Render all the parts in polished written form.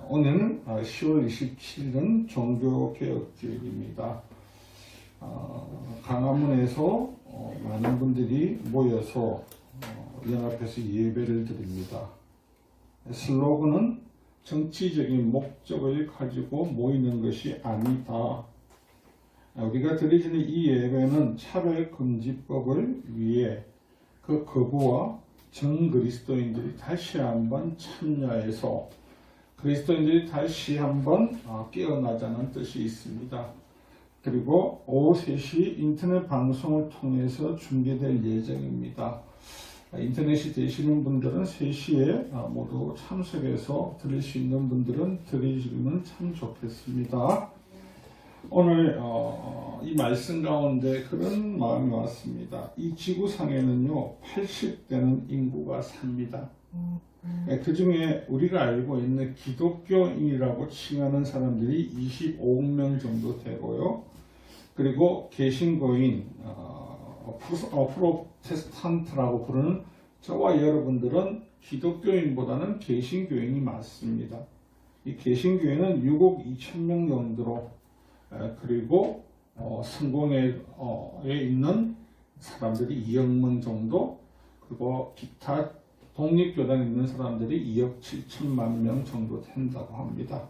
오늘은 10월 27일은 종교개혁주일입니다. 강화문에서 많은 분들이 모여서 연합해서 예배를 드립니다. 슬로건은 정치적인 목적을 가지고 모이는 것이 아니다. 우리가 드리는 이 예배는 차별금지법을 위해 그 거부와 정그리스도인들이 다시 한번 참여해서 그리스도인들이 다시 한번 깨어나자는 뜻이 있습니다. 그리고 오후 3시 인터넷 방송을 통해서 중계될 예정입니다. 인터넷이 되시는 분들은 3시에 모두 참석해서 들을 수 있는 분들은 들으시면 참 좋겠습니다. 오늘 이 말씀 가운데 그런 마음이 왔습니다. 이 지구상에는요 80대는 인구가 삽니다. 그 중에 우리가 알고 있는 기독교인이라고 칭하는 사람들이 25억 명 정도 되고요. 그리고 개신교인, 프로테스탄트라고 부르는 저와 여러분들은 기독교인보다는 개신교인이 많습니다. 이 개신교인은 6억 2천 명 정도로 그리고 성공에 있는 사람들이 2억 명 정도, 그리고 기타 독립교단에 있는 사람들이 2억 7천만 명 정도 된다고 합니다.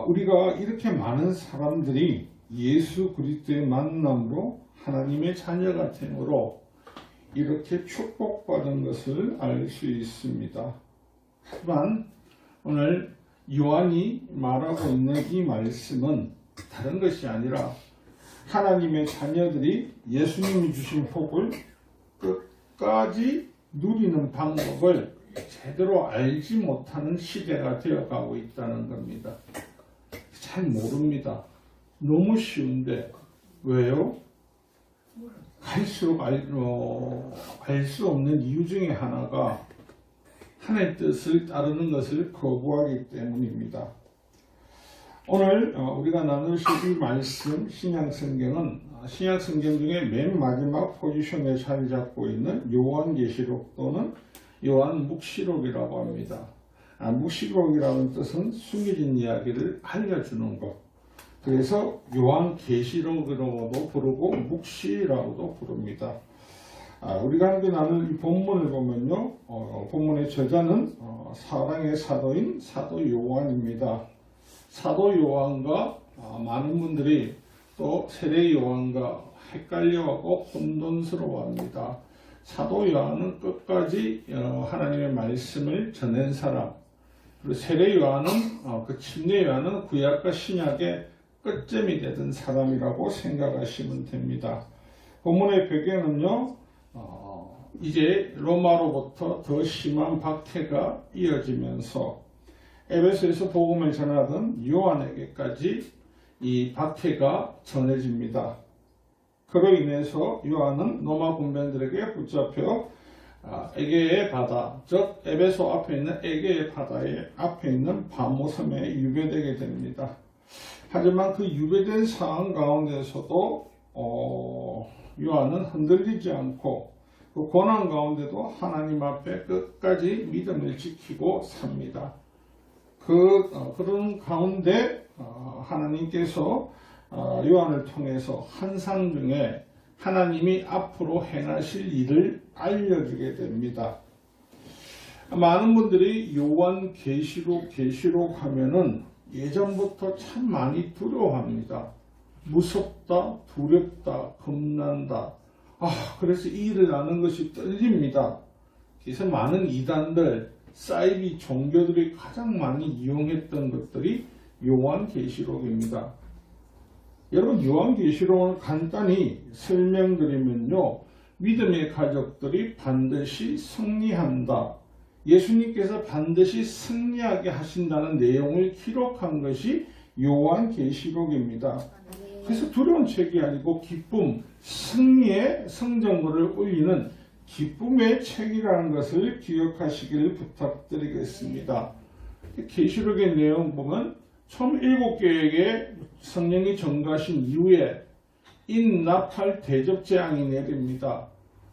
우리가 이렇게 많은 사람들이 예수 그리스도의 만남으로 하나님의 자녀가 됨으로 이렇게 축복받은 것을 알 수 있습니다. 하지만 오늘 요한이 말하고 있는 이 말씀은 다른 것이 아니라 하나님의 자녀들이 예수님이 주신 복을 끝까지 누리는 방법을 제대로 알지 못하는 시대가 되어가고 있다는 겁니다. 잘 모릅니다. 너무 쉬운데 왜요? 갈수록 알 수 없는 이유 중에 하나가 하나님의 뜻을 따르는 것을 거부하기 때문입니다. 오늘 우리가 나누실 이 말씀 신약성경은 신약성경 중에 맨 마지막 포지션에 자리 잡고 있는 요한계시록 또는 요한묵시록이라고 합니다. 묵시록이라는 뜻은 숨겨진 이야기를 알려주는 것. 그래서 요한계시록이라고도 부르고 묵시라고도 부릅니다. 우리가 함께 나눌 이 본문을 보면요, 본문의 저자는 사랑의 사도인 사도 요한입니다. 사도 요한과 많은 분들이 또 세례 요한과 헷갈려하고 혼돈스러워합니다. 사도 요한은 끝까지 하나님의 말씀을 전한 사람, 그리고 세례 요한은 그 침례 요한은 구약과 신약의 끝점이 되던 사람이라고 생각하시면 됩니다. 본문의 배경은요, 이제 로마로부터 더 심한 박해가 이어지면서 에베소에서 복음을 전하던 요한에게까지 이 박해가 전해집니다. 그로 인해서 요한은 로마 군병들에게 붙잡혀 에게의 바다, 즉 에베소 앞에 있는 에게의 바다의 앞에 있는 바모섬에 유배되게 됩니다. 하지만 그 유배된 상황 가운데서도 요한은 흔들리지 않고 그 고난 가운데도 하나님 앞에 끝까지 믿음을 지키고 삽니다. 그런 가운데 하나님께서 요한을 통해서 환상 중에 하나님이 앞으로 행하실 일을 알려주게 됩니다. 많은 분들이 요한계시록 하면은 예전부터 참 많이 두려워합니다. 무섭다, 두렵다, 겁난다. 그래서 이 일을 아는 것이 떨립니다. 그래서 많은 이단들, 사이비 종교들이 가장 많이 이용했던 것들이 요한계시록입니다. 여러분, 요한계시록을 간단히 설명드리면요, 믿음의 가족들이 반드시 승리한다. 예수님께서 반드시 승리하게 하신다는 내용을 기록한 것이 요한계시록입니다. 그래서 두려운 책이 아니고 기쁨, 승리의 성전물을 올리는 기쁨의 책이라는 것을 기억하시기를 부탁드리겠습니다. 계시록의 내용 보면 총 7개에게 성령이 전가하신 이후에 인나팔 대접재앙이 내립니다.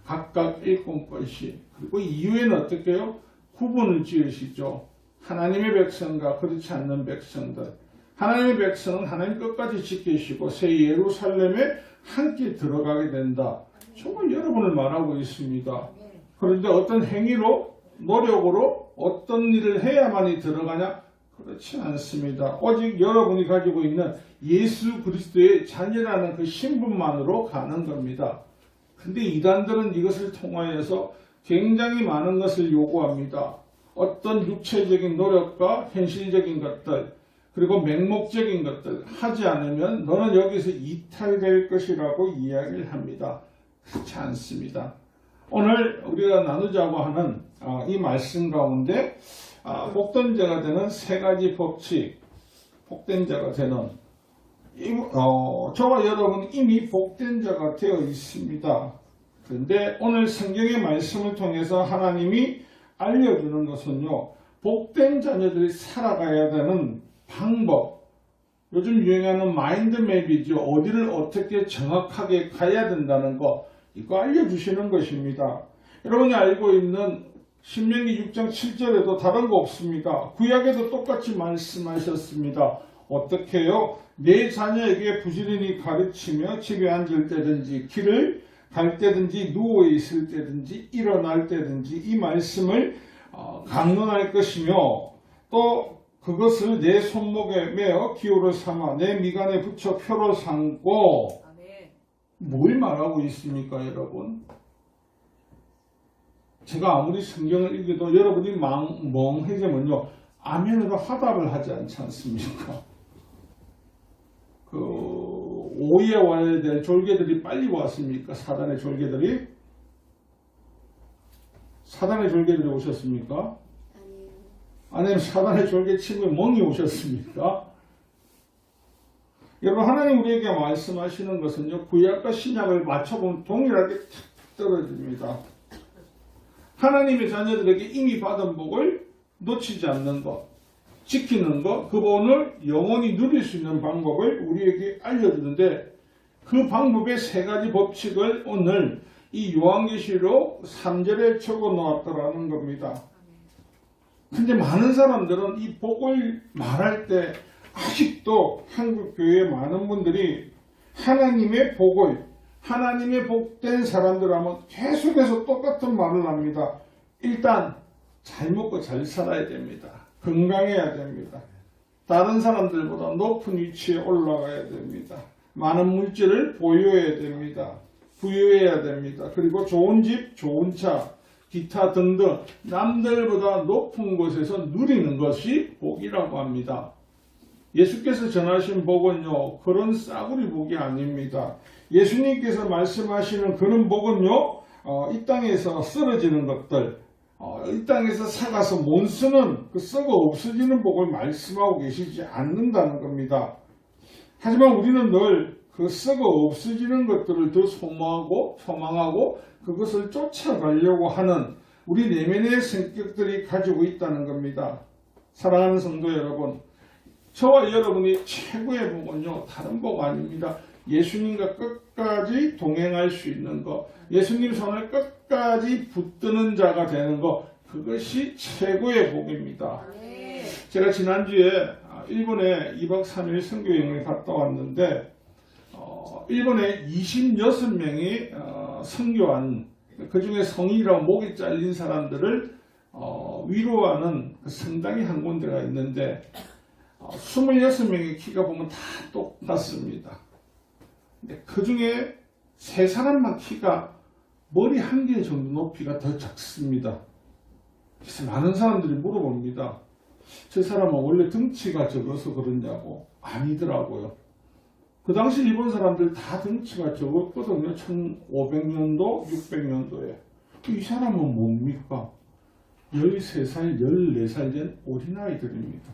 각각 7건씩. 그리고 이후에는 어떻게 해요? 구분을 지으시죠. 하나님의 백성과 그렇지 않는 백성들. 하나님의 백성은 하나님 끝까지 지키시고 새 예루살렘에 함께 들어가게 된다. 정말 여러분을 말하고 있습니다. 그런데 어떤 행위로, 노력으로 어떤 일을 해야만이 들어가냐? 그렇지 않습니다. 오직 여러분이 가지고 있는 예수 그리스도의 자녀라는 그 신분만으로 가는 겁니다. 근데 이단들은 이것을 통하여서 굉장히 많은 것을 요구합니다. 어떤 육체적인 노력과 현실적인 것들, 그리고 맹목적인 것들 하지 않으면 너는 여기서 이탈될 것이라고 이야기를 합니다. 그렇지 않습니다. 오늘 우리가 나누자고 하는 이 말씀 가운데 복된 자가 되는 세 가지 법칙, 복된 자가 되는 저와 여러분 이미 복된 자가 되어 있습니다. 그런데 오늘 성경의 말씀을 통해서 하나님이 알려주는 것은요, 복된 자녀들이 살아가야 되는 방법, 요즘 유행하는 마인드맵이죠. 어디를 어떻게 정확하게 가야 된다는 거, 이거 알려주시는 것입니다. 여러분이 알고 있는 신명기 6장 7절에도 다른 거 없습니다. 구약에도 똑같이 말씀하셨습니다. 어떻게 해요? 내 자녀에게 부지런히 가르치며 집에 앉을 때든지 길을 갈 때든지 누워 있을 때든지 일어날 때든지 이 말씀을 강론할 것이며 또 그것을 내 손목에 매어 기호로 삼아 내 미간에 붙여 표로 삼고. 뭘 말하고 있습니까, 여러분? 제가 아무리 성경을 읽어도 여러분이 멍해지면요, 아멘으로 화답을 하지 않지 않습니까? 그 오후에 와야 될 졸개들이 빨리 왔습니까? 사단의 졸개들이? 사단의 졸개들이 오셨습니까? 아니면 사단의 졸개 친구의 멍이 오셨습니까? 여러분, 하나님 우리에게 말씀하시는 것은요, 구약과 신약을 맞춰보면 동일하게 탁 떨어집니다. 하나님의 자녀들에게 이미 받은 복을 놓치지 않는 것, 지키는 것, 그 복을 영원히 누릴 수 있는 방법을 우리에게 알려주는데, 그 방법의 세 가지 법칙을 오늘 이 요한계시록 3절에 적어 놓았더라는 겁니다. 근데 많은 사람들은 이 복을 말할 때 아직도 한국교회의 많은 분들이 하나님의 복을, 하나님의 복된 사람들 하면 계속해서 똑같은 말을 합니다. 일단 잘 먹고 잘 살아야 됩니다. 건강해야 됩니다. 다른 사람들보다 높은 위치에 올라가야 됩니다. 많은 물질을 보유해야 됩니다. 부유해야 됩니다. 그리고 좋은 집, 좋은 차, 기타 등등 남들보다 높은 곳에서 누리는 것이 복이라고 합니다. 예수께서 전하신 복은요, 그런 싸구리 복이 아닙니다. 예수님께서 말씀하시는 그런 복은요, 이 땅에서 쓰러지는 것들, 이 땅에서 사가서 못 쓰는 그 썩어 없어지는 복을 말씀하고 계시지 않는다는 겁니다. 하지만 우리는 늘 그 썩어 없어지는 것들을 더 소망하고 그것을 쫓아가려고 하는 우리 내면의 성격들이 가지고 있다는 겁니다. 사랑하는 성도 여러분, 저와 여러분이 최고의 복은요, 다른 복 아닙니다. 예수님과 끝까지 동행할 수 있는 것, 예수님 손을 끝까지 붙드는 자가 되는 것, 그것이 최고의 복입니다. 제가 지난주에 일본에 2박 3일 선교여행을 갔다 왔는데 일본에 26명이 선교한, 그 중에 성인이라고 목이 잘린 사람들을 위로하는 그 성당이 한 군데가 있는데 26명의 키가 보면 다 똑같습니다. 근데 그 중에 3사람만 키가 머리 한 개 정도 높이가 더 작습니다. 그래서 많은 사람들이 물어봅니다. 저 사람은 원래 등치가 적어서 그러냐고. 아니더라고요. 그 당시 일본 사람들 다 등치가 적었거든요. 1500년도, 600년도에. 이 사람은 뭡니까? 13살, 14살 된 어린아이들입니다.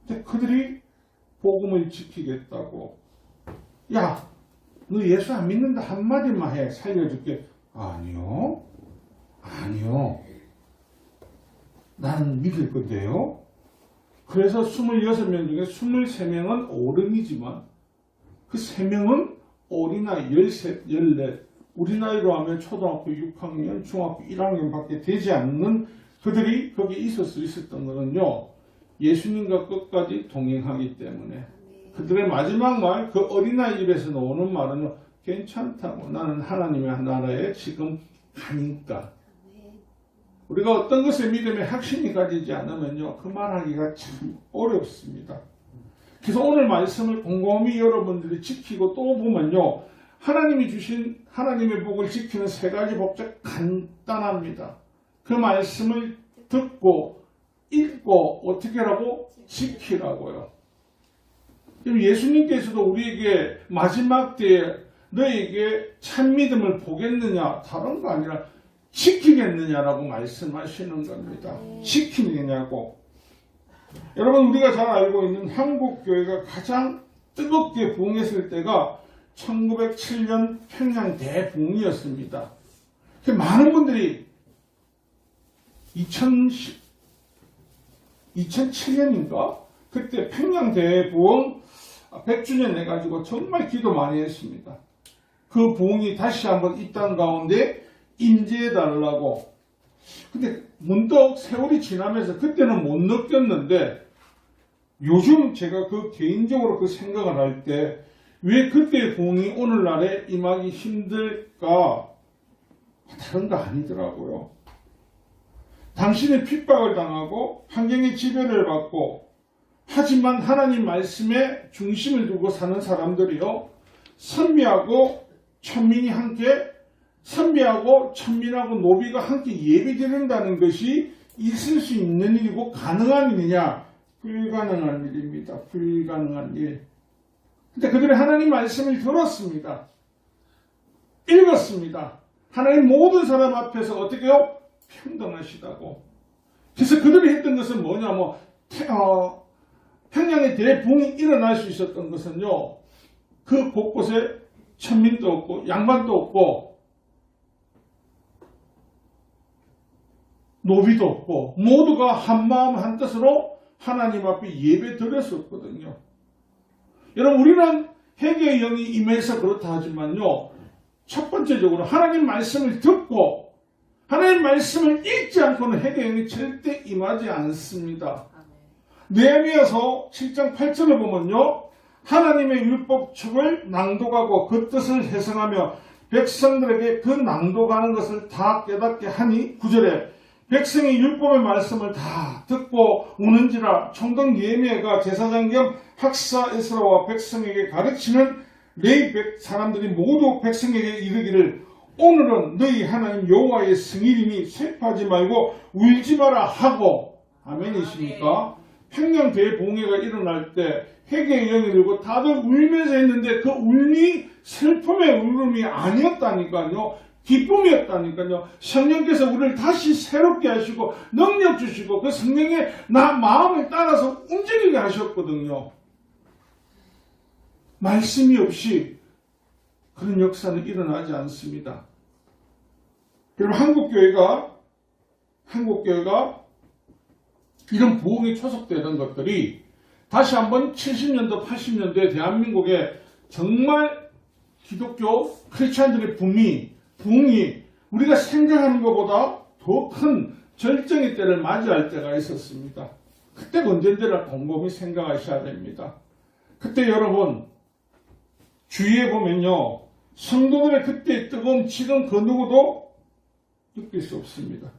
근데 그들이 복음을 지키겠다고. 야, 너 예수 안 믿는다 한마디만 해. 살려줄게. 아니요. 나는 믿을 건데요. 그래서 26명 중에 23명은 어른이지만 그 3명은 어린아이 13, 14, 우리 나이로 하면 초등학교 6학년, 중학교 1학년 밖에 되지 않는 그들이 거기에 있을 수 있었던 것은요, 예수님과 끝까지 동행하기 때문에. 그들의 마지막 말, 그 어린아이 입에서 나오는 말은 괜찮다고. 나는 하나님의 나라에 지금 가니까. 우리가 어떤 것에 믿음에 확신이 가지지 않으면요, 그 말하기가 참 어렵습니다. 그래서 오늘 말씀을 곰곰이 여러분들이 지키고 또 보면요, 하나님이 주신 하나님의 복을 지키는 세 가지 법칙 간단합니다. 그 말씀을 듣고 읽고 어떻게 하라고? 지키라고요. 예수님께서도 우리에게 마지막 때에 너에게 참 믿음을 보겠느냐, 다른 거 아니라 지키겠느냐라고 말씀하시는 겁니다. 지키느냐고. 여러분, 우리가 잘 알고 있는 한국교회가 가장 뜨겁게 부흥했을 때가 1907년 평양 대부흥이었습니다. 많은 분들이 2007년인가? 그때 평양 대부흥 100주년 해가지고 정말 기도 많이 했습니다. 그 부흥이 다시 한번 이 땅 가운데 임재해달라고. 근데 문득 세월이 지나면서 그때는 못 느꼈는데 요즘 제가 그 개인적으로 그 생각을 할 때 왜 그때의 부흥이 오늘날에 임하기 힘들까? 다른 거 아니더라고요. 당신의 핍박을 당하고 환경의 지배를 받고 하지만 하나님 말씀에 중심을 두고 사는 사람들이요, 선비하고 천민이 함께, 선비하고 천민하고 노비가 함께 예배드린다는 것이 있을 수 있는 일이고 가능한 일이냐? 불가능한 일입니다. 불가능한 일. 근데 그들이 하나님 말씀을 들었습니다. 읽었습니다. 하나님 모든 사람 앞에서 어떻게 해요? 평등하시다고. 그래서 그들이 했던 것은 뭐냐? 평양의 대부흥이 일어날 수 있었던 것은요, 그 곳곳에 천민도 없고 양반도 없고 노비도 없고 모두가 한마음 한뜻으로 하나님 앞에 예배 드렸었거든요. 여러분, 우리는 회개의 영이 임해서 그렇다 하지만요, 첫 번째적으로 하나님 말씀을 듣고 하나님 말씀을 읽지 않고는 회개의 영이 절대 임하지 않습니다. 느헤미야서 7장 8절을 보면요, 하나님의 율법책을 낭독하고 그 뜻을 해석하며 백성들에게 그 낭독하는 것을 다 깨닫게 하니 9절에 백성이 율법의 말씀을 다 듣고 우는지라. 총독 느헤미야가 제사장 겸 학사 에스라와 백성에게 가르치는 레위 사람들이 모두 백성에게 이르기를 오늘은 너희 하나님 여호와의 승일이니 슬퍼하지 말고 울지 마라 하고. 아멘이십니까? 평양 대봉회가 일어날 때 회개의 영이 들고 다들 울면서 했는데 그 울음이 슬픔의 울음이 아니었다니까요. 기쁨이었다니까요. 성령께서 우리를 다시 새롭게 하시고 능력 주시고 그 성령의 마음을 따라서 움직이게 하셨거든요. 말씀이 없이 그런 역사는 일어나지 않습니다. 그럼 한국교회가 이런 부흥이 초석되던 것들이 다시 한번 70년도, 80년도에 대한민국에 정말 기독교 크리스찬들의 부흥이 우리가 생각하는 것보다 더 큰 절정의 때를 맞이할 때가 있었습니다. 그때가 언젠지를 곰곰이 생각하셔야 됩니다. 그때 여러분, 주위에 보면요, 성도들의 그때의 뜨거움 지금 그 누구도 느낄 수 없습니다.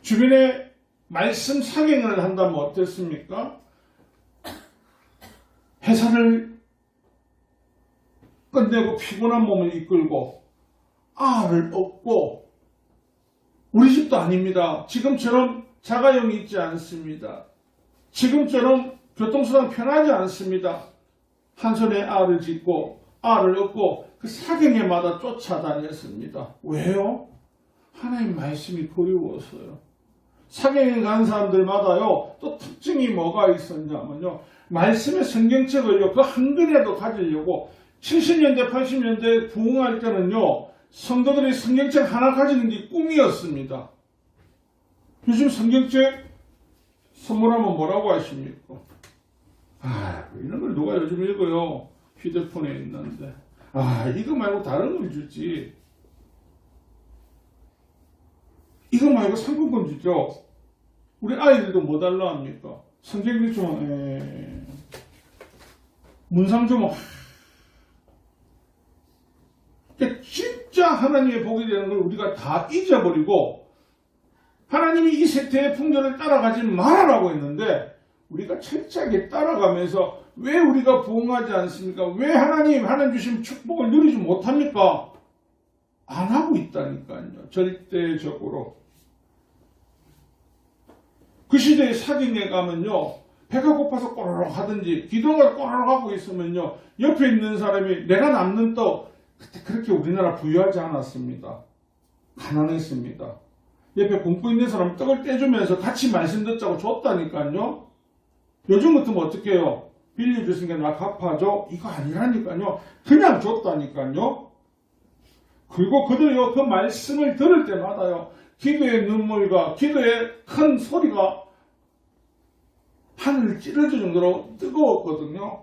주변에 말씀 사경을 한다면 어떻습니까? 회사를 끝내고 피곤한 몸을 이끌고 알을 얻고, 우리 집도 아닙니다. 지금처럼 자가용이 있지 않습니다. 지금처럼 교통수단 편하지 않습니다. 한 손에 알을 짓고 알을 얻고 그 사경에마다 쫓아다녔습니다. 왜요? 하나님 말씀이 그리워서요. 사경에 간 사람들마다요, 또 특징이 뭐가 있었냐면요, 말씀의 성경책을요, 그 한 권이라도 가지려고 70년대, 80년대 부흥할 때는요, 성도들이 성경책 하나 가지는 게 꿈이었습니다. 요즘 성경책 선물하면 뭐라고 하십니까? 이런 걸 누가 요즘 읽어요? 휴대폰에 있는데. 이거 말고 다른 걸 주지. 이거 말고 상품권 주죠. 우리 아이들도 뭐 달라 합니까? 성경비 주면 문상 주면 진짜 하나님의 복이 되는 걸 우리가 다 잊어버리고 하나님이 이 세태의 풍조를 따라가지 말아라고 했는데 우리가 철저하게 따라가면서 왜 우리가 부응하지 않습니까? 왜 하나님 주신 축복을 누리지 못합니까? 안 하고 있다니까요. 절대적으로. 그 시대에 사경에 가면요. 배가 고파서 꼬르륵 하든지 기도가 꼬르륵 하고 있으면요. 옆에 있는 사람이 내가 남는 떡 그때 그렇게 우리나라 부유하지 않았습니다. 가난했습니다. 옆에 굶고 있는 사람 떡을 떼주면서 같이 말씀 듣자고 줬다니까요. 요즘 같으면 어떻게 해요? 빌려줬으니까 나 갚아줘? 이거 아니라니까요. 그냥 줬다니까요. 그리고 그들요 그 말씀을 들을 때마다요. 기도의 눈물과 기도의 큰 소리가 하늘을 찌르는 정도로 뜨거웠거든요.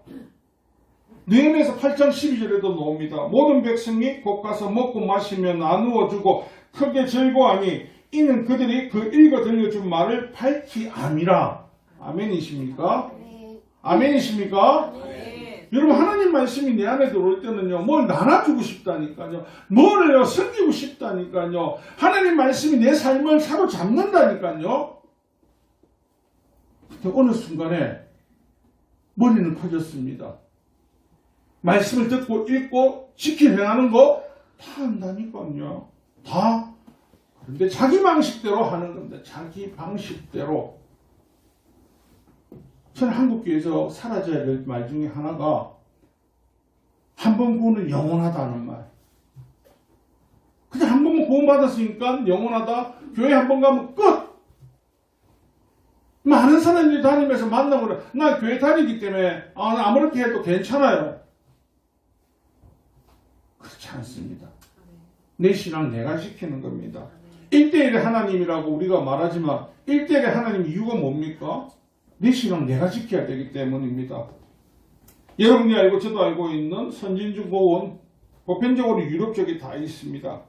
느헤미야서 8장 12절에도 나옵니다. 모든 백성이 곧 가서 먹고 마시며 나누어 주고 크게 즐거워하니 이는 그들이 그 읽어 들려준 말을 밝히 암이라. 아멘이십니까? 아멘이십니까? 여러분 하나님 말씀이 내 안에 들어올 때는요. 뭘 나눠주고 싶다니까요. 뭐를요 섬기고 싶다니까요. 하나님 말씀이 내 삶을 사로잡는다니까요. 근데 어느 순간에 머리는 커졌습니다. 말씀을 듣고 읽고 지키 행하는 거 다 한다니까요. 다. 그런데 자기 방식대로 하는 겁니다. 자기 방식대로. 저는 한국교회에서 사라져야 될 말 중에 하나가 한 번 구원은 영원하다는 말. 그냥 한 번만 구원받았으니까 영원하다. 교회 한 번 가면 끝. 많은 사람들이 다니면서 만나고 그래. 나 교회 다니기 때문에 아무렇게 해도 괜찮아요. 그렇지 않습니다. 내 신앙 내가 지키는 겁니다. 1대1의 하나님이라고 우리가 말하지만 1대1의 하나님 이유가 뭡니까? 내 신앙 내가 지켜야 되기 때문입니다. 여러분이 알고 저도 알고 있는 선진주고원 보편적으로 유럽 쪽에 다 있습니다.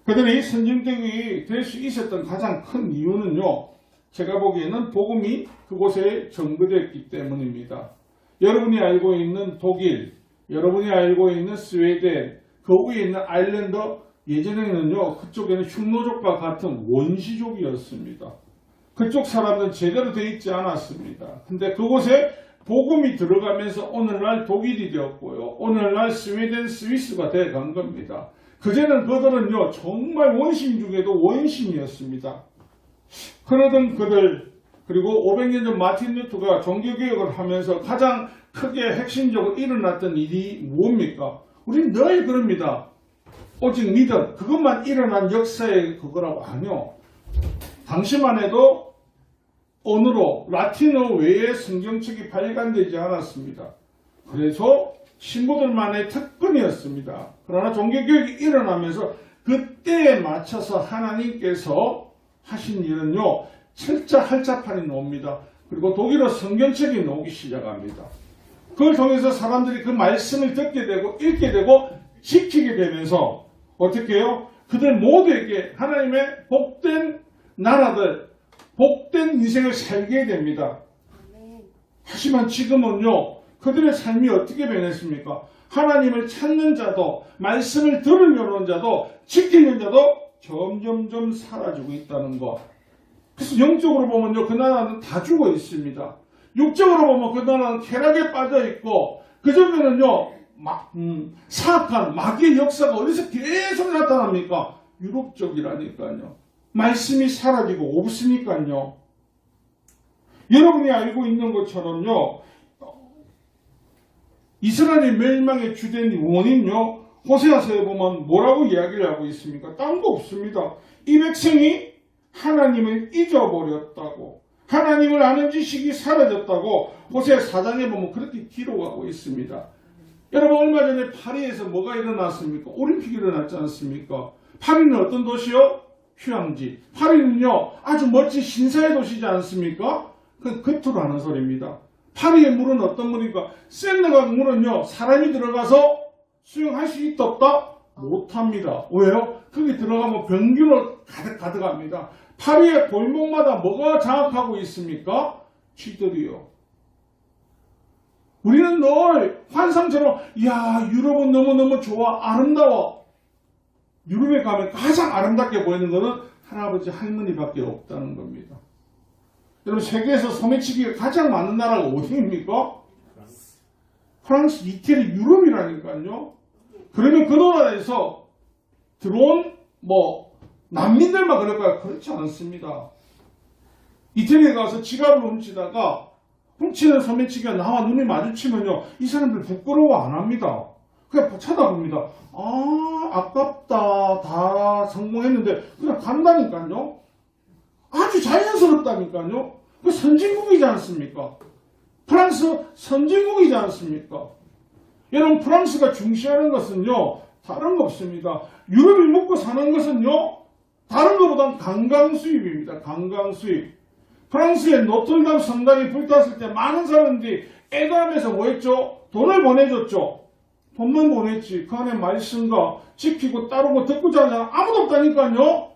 그들이 선진국이 될 수 있었던 가장 큰 이유는요. 제가 보기에는 복음이 그곳에 전거됐기 때문입니다. 여러분이 알고 있는 독일, 여러분이 알고 있는 스웨덴, 그 위에 있는 아일랜드 예전에는요. 그쪽에는 흉노족과 같은 원시족이었습니다. 그쪽 사람들은 제대로 되어 있지 않았습니다. 근데 그곳에 복음이 들어가면서 오늘날 독일이 되었고요. 오늘날 스웨덴, 스위스가 되어간 겁니다. 그제는 그들은요. 정말 원신 중에도 원신이었습니다. 그러던 그들 그리고 500년 전 마틴 루터가 종교개혁을 하면서 가장 크게 핵심적으로 일어났던 일이 뭡니까? 우리는 늘 그럽니다. 오직 믿음 그것만 일어난 역사의 그거라고 아니요. 당시만 해도 언어로 라틴어 외에 성경책이 발간되지 않았습니다. 그래서 신부들만의 특권이었습니다. 그러나 종교개혁이 일어나면서 그때에 맞춰서 하나님께서 하신 일은요. 철자 할자판이 나옵니다. 그리고 독일어 성경책이 나오기 시작합니다. 그걸 통해서 사람들이 그 말씀을 듣게 되고 읽게 되고 지키게 되면서 어떻게 해요? 그들 모두에게 하나님의 복된 나라들, 복된 인생을 살게 됩니다. 하지만 지금은요. 그들의 삶이 어떻게 변했습니까? 하나님을 찾는 자도 말씀을 들으려는 자도 지키는 자도 점점점 사라지고 있다는 것. 그래서 영적으로 보면요. 그 나라는 다 죽어 있습니다. 육적으로 보면 그 나라는 쾌락에 빠져 있고 그중에는요. 사악한 마귀의 역사가 어디서 계속 나타납니까? 유럽 쪽이라니까요. 말씀이 사라지고 없으니까요. 여러분이 알고 있는 것처럼요. 이스라엘의 멸망의 주된 원인요. 호세아서에 보면 뭐라고 이야기를 하고 있습니까? 딴 거 없습니다. 이 백성이 하나님을 잊어버렸다고 하나님을 아는 지식이 사라졌다고 호세아 4장에 보면 그렇게 기록하고 있습니다. 여러분 얼마 전에 파리에서 뭐가 일어났습니까? 올림픽이 일어났지 않습니까? 파리는 어떤 도시요? 휴양지. 파리는요 아주 멋진 신사의 도시지 않습니까? 그 겉으로 하는 소리입니다. 파리의 물은 어떤 물입니까? 센네강 물은요 사람이 들어가서 수영할 수 있다 없다? 못합니다. 왜요? 거기 들어가면 병균을 가득합니다. 파리의 골목마다 뭐가 장악하고 있습니까? 쥐들이요. 우리는 늘 환상처럼 야 유럽은 너무너무 좋아 아름다워. 유럽에 가면 가장 아름답게 보이는 것은 할아버지 할머니밖에 없다는 겁니다. 여러분 세계에서 소매치기가 가장 많은 나라가 어디입니까? 프랑스, 이태리, 유럽이라니까요. 그러면 그 나라에서 들어온 난민들만 그럴까요? 그렇지 않습니다. 이태리에 가서 지갑을 훔치다가 훔치는 소매치기가 나와 눈이 마주치면요. 이 사람들 부끄러워 안 합니다. 그냥 쳐다봅니다. 아 아깝다. 다 성공했는데 그냥 간다니까요. 아주 자연스럽다니까요. 그 선진국이지 않습니까? 프랑스 선진국이지 않습니까? 여러분 프랑스가 중시하는 것은요. 다른 거 없습니다. 유럽이 먹고 사는 것은요. 다른 것보단 관광 수입입니다. 관광 수입. 프랑스의 노틀담 성당이 불탔을 때 많은 사람들이 애도하면서 뭐 했죠? 돈을 보내줬죠. 돈만 보냈지. 그 안에 말씀과 지키고 따르고 듣고 자는 아무도 없다니까요.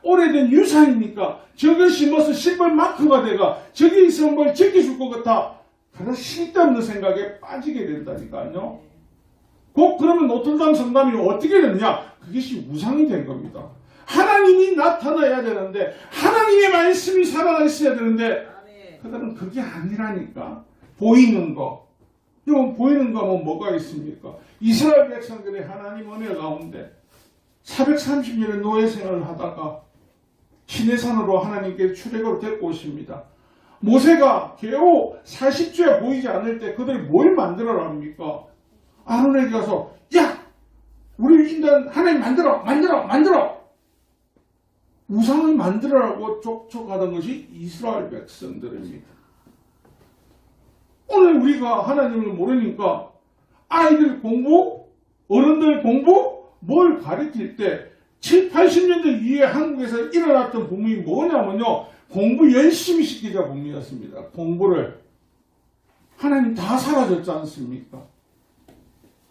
오래된 유산이니까 저것이 무슨 심벌 마크가 돼가 저기 있으면 뭘 지켜줄 것 같아. 그런 쓸데없는 생각에 빠지게 된다니까요. 곧 그러면 노틀담 성당이 어떻게 됐냐? 그것이 우상이 된 겁니다. 하나님이 나타나야 되는데 하나님의 말씀이 살아나 있어야 되는데 그들은 그게 아니라니까. 보이는 거. 여러분 보이는 거면 뭐가 있습니까? 이스라엘 백성들의 하나님 은혜 가운데 430년의 노예 생활을 하다가 시내산으로 하나님께 출애굽을 데리고 오십니다. 모세가 겨우 40주에 보이지 않을 때 그들이 뭘 만들어라 합니까? 아론에게 가서 야! 우리 인간 하나님 만들어! 우상을 만들어라고 족촉하던 것이 이스라엘 백성들입니다. 오늘 우리가 하나님을 모르니까 아이들 공부, 어른들 공부, 뭘 가르칠 때 7, 80년대 이후에 한국에서 일어났던 부분이 뭐냐면요. 공부 열심히 시키자 부분이었습니다. 공부를. 하나님 다 사라졌지 않습니까?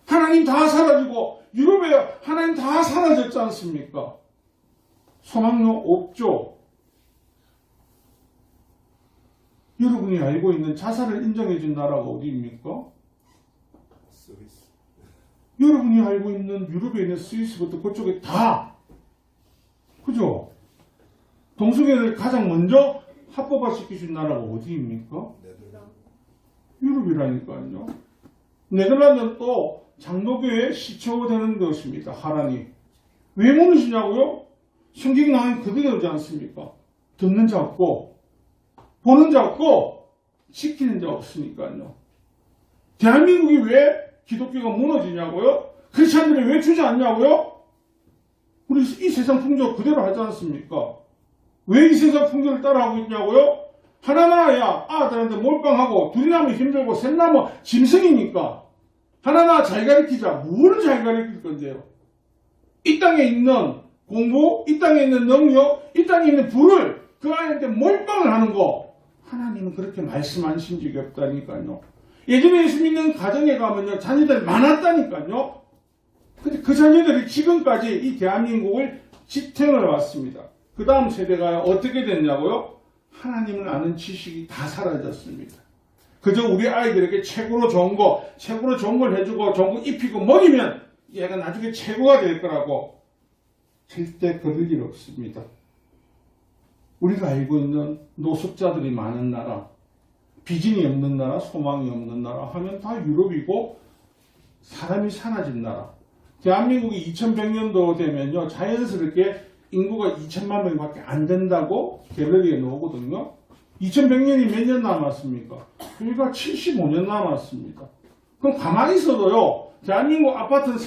하나님 다 사라지고 유럽에 하나님 다 사라졌지 않습니까? 소망로 없죠. 여러분이 알고 있는 자살을 인정해준 나라가 어디입니까? 스위스. 여러분이 알고 있는 유럽에 있는 스위스부터 그쪽에 다 그죠? 동성애를 가장 먼저 합법화시키신 나라가 어디입니까? 유럽이라니까요. 네덜란드는 또 장로교의 시초되는 것입니다. 하라니. 왜 무너지냐고요? 성경이 나온 그대로지 않습니까? 듣는 자 없고 보는 자 없고 지키는 자 없으니까요. 대한민국이 왜 기독교가 무너지냐고요? 크리스찬들이 왜 주저앉냐고요? 우리 이 세상 풍조 그대로 하지 않습니까? 왜 이 세상 풍조를 따라하고 있냐고요? 하나 낳아야 아들한테 몰빵하고 둘이 나면 힘들고 셋 나면 짐승이니까 하나 낳아 잘 가르치자. 뭐를 잘 가르칠 건데요? 이 땅에 있는 공부, 이 땅에 있는 능력, 이 땅에 있는 불을 그 아이한테 몰빵을 하는 거 하나님은 그렇게 말씀하신 적이 없다니까요. 예전에 예수 믿는 가정에 가면요 자녀들 많았다니까요. 근데 그 자녀들이 지금까지 이 대한민국을 지탱을 왔습니다. 그 다음 세대가 어떻게 됐냐고요? 하나님을 아는 지식이 다 사라졌습니다. 그저 우리 아이들에게 최고로 좋은 걸 해주고 좋은 거 입히고 먹이면 얘가 나중에 최고가 될 거라고 절대 그럴 일 없습니다. 우리가 알고 있는 노숙자들이 많은 나라, 비전이 없는 나라, 소망이 없는 나라 하면 다 유럽이고 사람이 사라진 나라. 대한민국이 2100년도 되면요 자연스럽게 인구가 2천만 명밖에 안 된다고 갤러리에 나오거든요. 2100년이 몇 년 남았습니까? 우리가 75년 남았습니다. 그럼 가만히 있어도요 대한민국 아파트는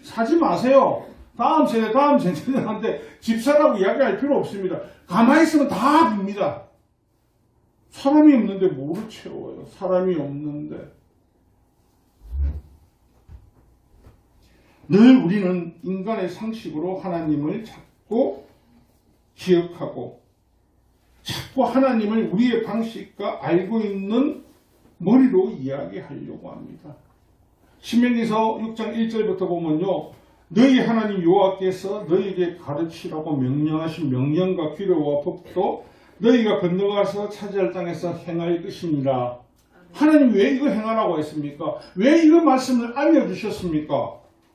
사지 마세요. 다음 세대한테 집 사라고 이야기할 필요 없습니다. 가만히 있으면 다 빕니다. 사람이 없는데 뭐를 채워요? 사람이 없는데. 늘 우리는 인간의 상식으로 하나님을 찾고 기억하고 자꾸 하나님을 우리의 방식과 알고 있는 머리로 이야기하려고 합니다. 신명기서 6장 1절부터 보면요. 너희 하나님 여호와께서 너희에게 가르치라고 명령하신 명령과 규례와 법도 너희가 건너가서 차지할 땅에서 행할 것이니라. 하나님 왜 이거 행하라고 했습니까? 왜 이거 말씀을 알려주셨습니까?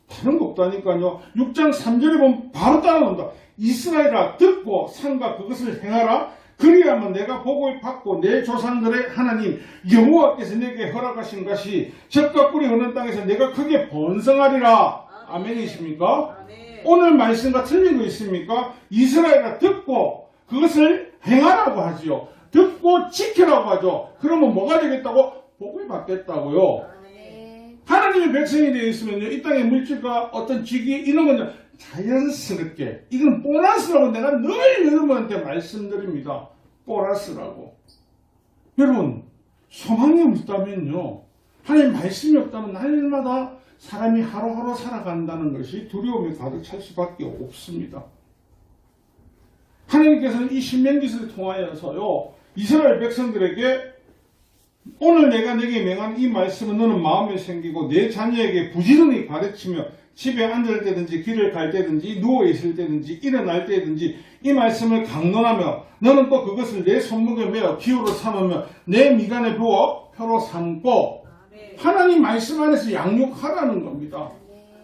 다른 거 없다니까요. 6장 3절에 보면 바로 따라온다. 이스라엘아 듣고 삼가 그것을 행하라. 그리하면 내가 복을 받고 내 조상들의 하나님 여호와께서 내게 허락하신 것이 젖과 꿀이 흐르는 땅에서 내가 크게 번성하리라. 아멘이십니까? 아멘. 오늘 말씀과 틀린 거 있습니까? 이스라엘아 듣고 그것을 행하라고 하지요. 듣고 지키라고 하죠. 그러면 뭐가 되겠다고? 복을 받겠다고요. 아멘. 하나님의 백성이 되어 있으면요. 이 땅의 물질과 어떤 직위 이런 건 자연스럽게 이건 보너스라고 내가 늘 여러분한테 말씀드립니다. 보너스라고. 여러분 소망이 없다면요. 하나님 말씀이 없다면 날마다 사람이 하루하루 살아간다는 것이 두려움이 가득 찰 수밖에 없습니다. 하나님께서는 이 신명기서를 통하여서요. 이스라엘 백성들에게 오늘 내가 내게 명한 이 말씀은 너는 마음에 생기고 내 자녀에게 부지런히 가르치며 집에 앉을 때든지 길을 갈 때든지 누워 있을 때든지 일어날 때든지 이 말씀을 강론하며 너는 또 그것을 내 손목에 메어 기호로 삼으며 내 미간에 부어 표로 삼고 하나님 말씀 안에서 양육하라는 겁니다.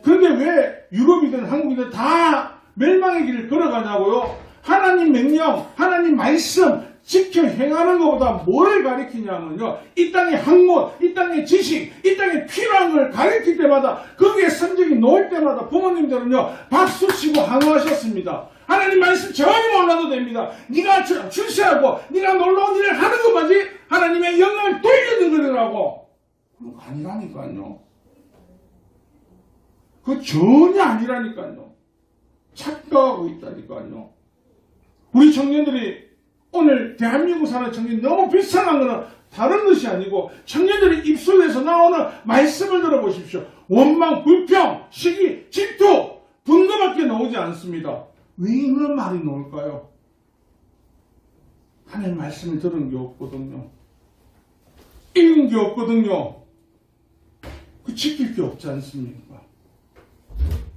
그런데 왜 유럽이든 한국이든 다 멸망의 길을 걸어가냐고요? 하나님 명령, 하나님 말씀 지켜 행하는 것보다 뭘 가리키냐면요. 이 땅의 학문, 이 땅의 지식, 이 땅에 필요한 걸 가리킬 때마다 거기에 성적이 놓을 때마다 부모님들은요. 박수치고 항호하셨습니다. 하나님 말씀 전혀 몰라도 됩니다. 네가 출세하고 네가 놀라운 일을 하는 것만이 하나님의 영광을 돌려드리라고. 그거 아니라니까요. 그거 전혀 아니라니까요. 착각하고 있다니까요. 우리 청년들이 오늘 대한민국 사는 청년이 너무 비싼 거는 다른 것이 아니고 청년들이 입술에서 나오는 말씀을 들어보십시오. 원망, 불평, 시기, 질투, 분노밖에 나오지 않습니다. 왜 이런 말이 나올까요? 하나님 말씀을 들은 게 없거든요. 읽은 게 없거든요. 그 지킬 게 없지 않습니까?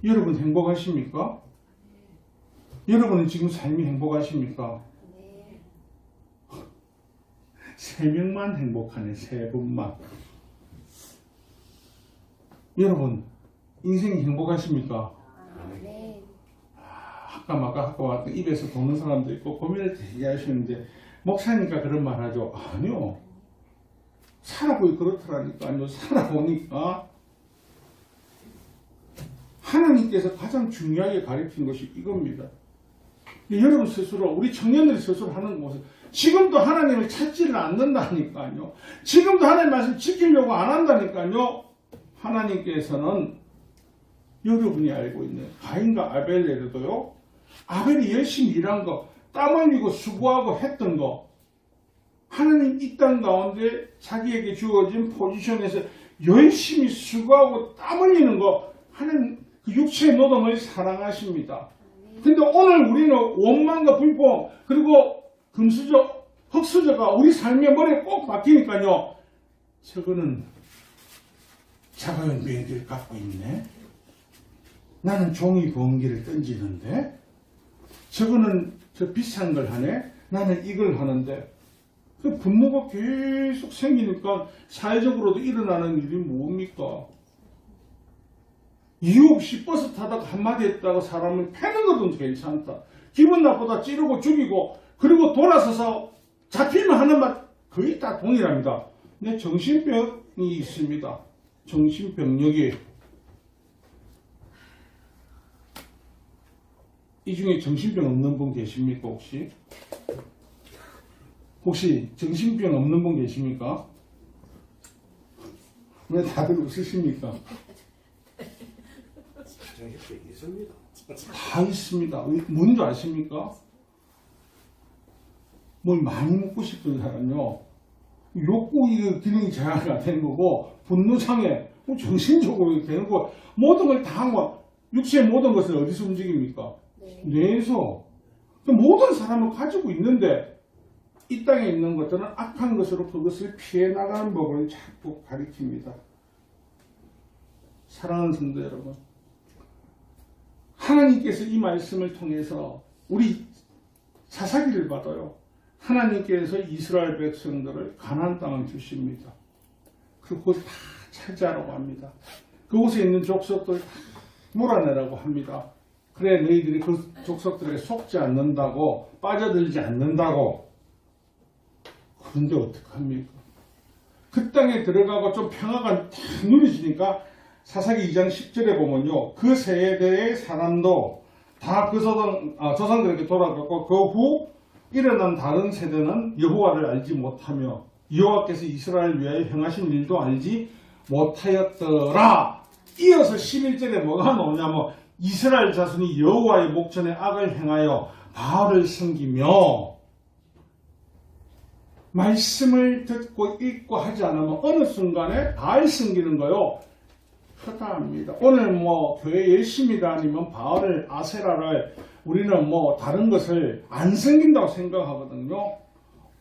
여러분 행복하십니까? 여러분은 지금 삶이 행복하십니까? 3명만 행복하네. 3분만. 여러분 인생이 행복하십니까? 아까 왔던 입에서 도는 사람도 있고 고민을 되게 하시는데 목사니까 그런 말 하죠. 아니요. 살아보니 그렇더라니까요. 살아보니까 하나님께서 가장 중요하게 가르친 것이 이겁니다. 여러분 스스로 우리 청년들이 스스로 하는 것은 지금도 하나님을 찾지를 않는다니까요. 지금도 하나님 말씀 지키려고 안 한다니까요. 하나님께서는 여러분이 알고 있는 가인과 아벨에도요. 아벨이 열심히 일한 거, 땀 흘리고 수고하고 했던 거 하나님 이 땅 가운데 자기에게 주어진 포지션에서 열심히 수고하고 땀 흘리는 거 하나님 그 육체의 노동을 사랑하십니다. 근데 오늘 우리는 원망과 불평 그리고 금수저, 흙수저가 우리 삶의 머리에 꼭 박히니까요. 저거는 자가용 비행기를 갖고 있네. 나는 종이 번기를 던지는데 저거는 저 비싼 걸 하네. 나는 이걸 하는데 그 분노가 계속 생기니까 사회적으로도 일어나는 일이 뭡니까? 이유 없이 버스 타다가 한마디 했다가 사람을 패는 것도 괜찮다. 기분 나쁘다 찌르고 죽이고 그리고 돌아서서 잡히면 하는 말 거의 다 동일합니다. 근데 정신병이 있습니다. 정신병력이 이 중에 정신병 없는 분 계십니까 혹시? 혹시 정신병 없는 분 계십니까? 왜 다들 웃으십니까? 있습니다. 다 있습니다. 뭔지 아십니까? 뭘 많이 먹고 싶은 사람요. 욕구 기능이 저하가 되는 거고 분노장애, 정신적으로 되는 거 모든 걸 다 한 거. 육체의 모든 것을 어디서 움직입니까? 뇌에서. 모든 사람은 가지고 있는데 이 땅에 있는 것들은 악한 것으로 그것을 피해 나가는 법을 자꾸 가리킵니다. 사랑하는 성도 여러분, 하나님께서 이 말씀을 통해서 우리 사사기를 봐도요, 하나님께서 이스라엘 백성들을 가나안 땅을 주십니다. 그곳 다 차지하라고 합니다. 그곳에 있는 족속들 다 몰아내라고 합니다. 그래 너희들이 그 족속들에게 속지 않는다고, 빠져들지 않는다고. 그런데 어떡합니까? 그 땅에 들어가고 좀 평화가 탁 누려지니까 사사기 2장 10절에 보면요, 그 세대의 사람도 다 그 조상들에게 돌아갔고 그 후 일어난 다른 세대는 여호와를 알지 못하며 여호와께서 이스라엘 위하여 행하신 일도 알지 못하였더라. 이어서 11절에 뭐가 나오냐면 이스라엘 자손이 여호와의 목전에 악을 행하여 바알을 섬기며. 말씀을 듣고 읽고 하지 않으면 어느 순간에 바알 섬기는 거요, 허다합니다. 오늘 교회 열심히 다니면 바알을, 아세라를, 우리는 다른 것을 안 섬긴다고 생각하거든요.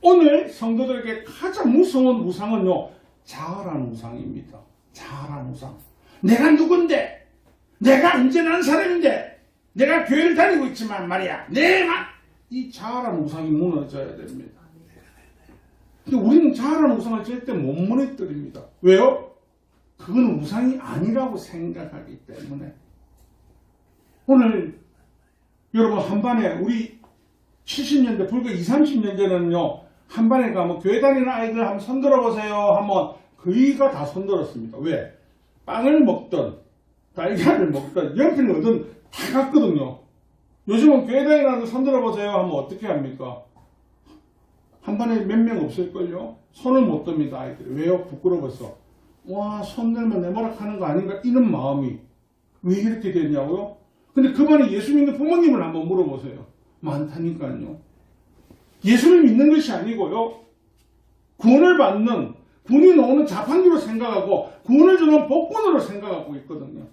오늘 성도들에게 가장 무서운 우상은요, 자아라는 우상입니다. 자아라는 우상. 내가 누군데, 내가 안전한 사람인데, 내가 교회를 다니고 있지만 말이야, 이 자아라는 우상이 무너져야 됩니다. 근데 우리는 자아라는 우상을 절대 못 무너뜨립니다. 왜요? 그건 우상이 아니라고 생각하기 때문에. 오늘 여러분 한반에 우리 70년대 불과 20, 30년 전에는요, 한반에 가면 교회 다니는 아이들 한번 손들어 보세요 하면 거의가 다 손들었습니다. 왜? 빵을 먹든 달걀을 먹든 연필을 얻든 다 갔거든요. 요즘은 교회 다니는 아이들 손들어 보세요 하면 어떻게 합니까? 한반에 몇 명 없을걸요? 손을 못 듭니다, 아이들이. 왜요? 부끄러워서. 와, 손 들면 내모락하는 거 아닌가? 이런 마음이 왜 이렇게 됐냐고요? 근데 그 반에 예수 믿는 부모님을 한번 물어보세요. 많다니까요. 예수를 믿는 것이 아니고요, 구원을 받는, 군이 나오는 자판기로 생각하고 구원을 주는 복권으로 생각하고 있거든요.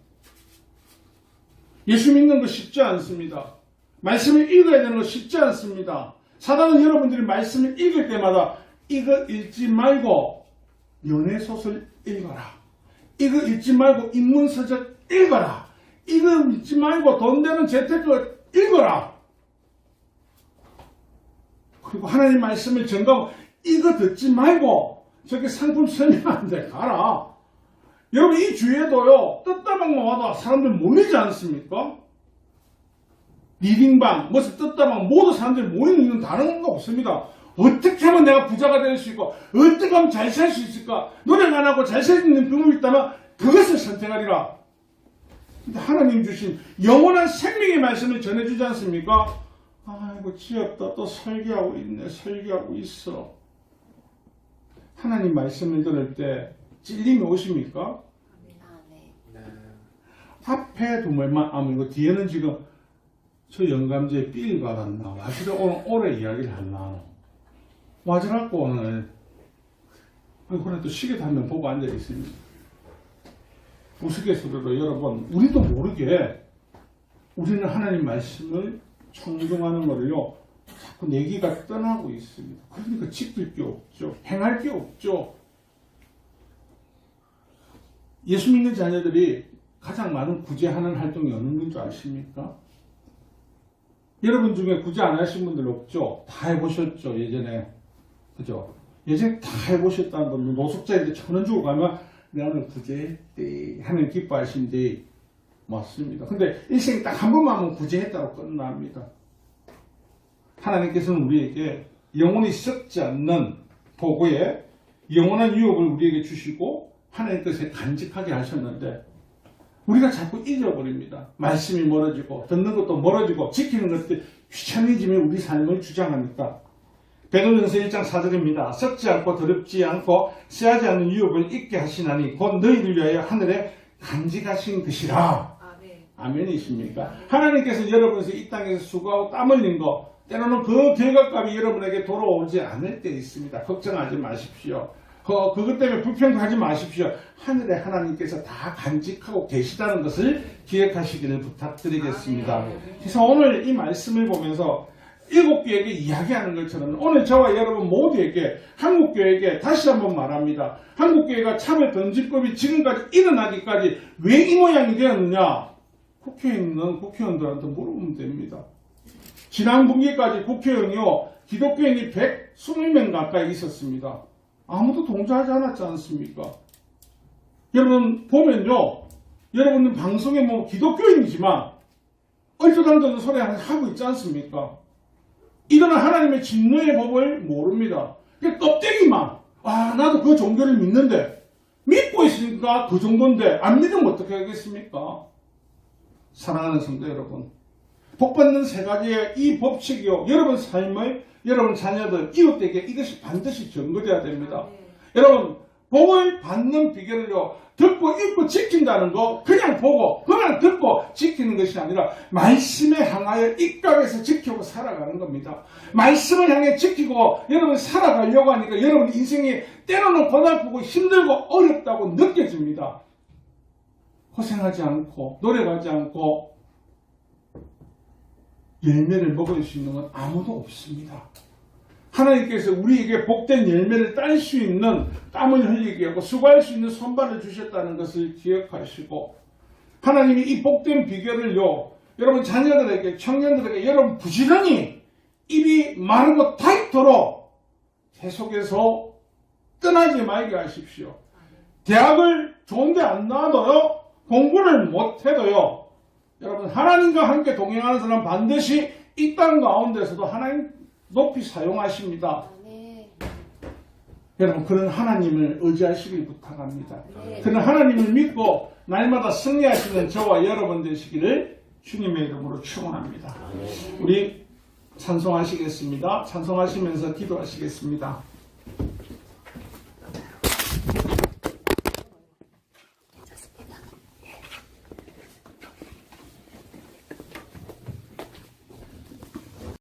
예수 믿는 거 쉽지 않습니다. 말씀을 읽어야 되는 거 쉽지 않습니다. 사단은 여러분들이 말씀을 읽을 때마다 이거 읽지 말고 연애소설 읽어라, 이거 읽지 말고 인문서적 읽어라, 이거 읽지 말고 돈 되는 재테크 읽어라, 그리고 하나님 말씀을 전가하고 이거 듣지 말고 저기 상품 설명하는데 가라. 여러분 이 주위에도요, 뜯다방만 와도 사람들 몰리지 않습니까? 리딩방, 무슨 뜯다방, 모두 사람들이 모이는 이유는 다른 거 없습니다. 어떻게 하면 내가 부자가 될 수 있고, 어떻게 하면 잘 살 수 있을까? 노력 안 하고 잘 살 수 있는 방법이 있다면 그것을 선택하리라. 근데 하나님 주신 영원한 생명의 말씀을 전해주지 않습니까? 아이고 지겹다, 또 설교하고 있네, 설교하고 있어. 하나님 말씀을 들을 때 찔림이 오십니까? 네. 앞에 두말만 아니고 뒤에는 지금 저 영감제 삘 받았나? 와지라 오늘 오래 이야기를 하려나? 와지라고 오늘 그래 또 시계도 한 명 보고 앉아 있습니다. 우스갯소리로 여러분, 우리도 모르게 우리는 하나님 말씀을 청중하는 거를요, 자꾸 내기가 떠나고 있습니다. 그러니까 지킬 게 없죠. 행할 게 없죠. 예수 믿는 자녀들이 가장 많은 구제하는 활동이 어느 건 줄 아십니까? 여러분 중에 구제 안 하신 분들 없죠? 다 해보셨죠, 예전에. 그죠? 예전에 다 해보셨다는 분들, 노숙자인데 1,000원 주고 가면 내가 오늘 구제했대 하는 기뻐하신데, 맞습니다. 근데 일생 딱 한 번만 하면 구제했다고 끝납니다. 하나님께서는 우리에게 영원히 썩지 않는 보고에 영원한 유업을 우리에게 주시고 하나님 뜻에 간직하게 하셨는데 우리가 자꾸 잊어버립니다. 말씀이 멀어지고 듣는 것도 멀어지고 지키는 것도 귀찮아지면 우리 삶을 주장하니까. 베드로전서 1장 4절입니다. 썩지 않고 더럽지 않고 쇠하지 않는 유업을 잊게 하시나니 곧 너희를 위하여 하늘에 간직하신 것이라. 아멘이십니까? 하나님께서 여러분에서 이 땅에서 수고하고 땀 흘린 거 때로는 그 결과값이 여러분에게 돌아오지 않을 때 있습니다. 걱정하지 마십시오. 그것 때문에 불평하지 마십시오. 하늘에 하나님께서 다 간직하고 계시다는 것을 기억하시기를 부탁드리겠습니다. 그래서 오늘 이 말씀을 보면서 일곱교회에게 이야기하는 것처럼 오늘 저와 여러분 모두에게 한국교회에게 다시 한번 말합니다. 한국교회가 차별금지법이 지금까지 일어나기까지 왜 이 모양이 되었느냐? 국회에 있는 국회의원들한테 물어보면 됩니다. 지난 분기까지 국회의원이요 기독교인이 120명 가까이 있었습니다. 아무도 동조하지 않았지 않습니까? 여러분 보면요, 여러분은 방송에 뭐 기독교인이지만 얼토당토는 소리 하고 있지 않습니까? 이거는 하나님의 진노의 법을 모릅니다. 껍데기만 나도 그 종교를 믿는데 믿고 있으니까 그 정도인데 안 믿으면 어떻게 하겠습니까? 사랑하는 성도 여러분, 복받는 세 가지의 이 법칙이요 여러분 삶을 여러분 자녀들 이웃에게 이것이 반드시 전거돼야 됩니다. 여러분 복을 받는 비결을요 듣고 읽고 지킨다는 거 그냥 보고 그냥 듣고 지키는 것이 아니라 말씀에 향하여 입각해서 지키고 살아가는 겁니다. 말씀을 향해 지키고 여러분 살아가려고 하니까 여러분 인생이 때로는 고달프고 힘들고 어렵다고 느껴집니다. 고생하지 않고 노력하지 않고 열매를 먹을 수 있는 건 아무도 없습니다. 하나님께서 우리에게 복된 열매를 딸 수 있는 땀을 흘리게 하고 수고할 수 있는 손발을 주셨다는 것을 기억하시고 하나님이 이 복된 비결을요 여러분 자녀들에게 청년들에게 여러분 부지런히 입이 마르고 닳도록 계속해서 떠나지 말게 하십시오. 대학을 좋은데 안 나와도요 공부를 못해도요 여러분 하나님과 함께 동행하는 사람 반드시 이 땅 가운데서도 하나님 높이 사용하십니다. 네. 여러분 그런 하나님을 의지하시길 부탁합니다. 네. 그런 하나님을 믿고 날마다 승리하시는 저와 여러분 되시기를 주님의 이름으로 축원합니다. 네. 우리 찬송하시겠습니다. 찬송하시면서 기도하시겠습니다.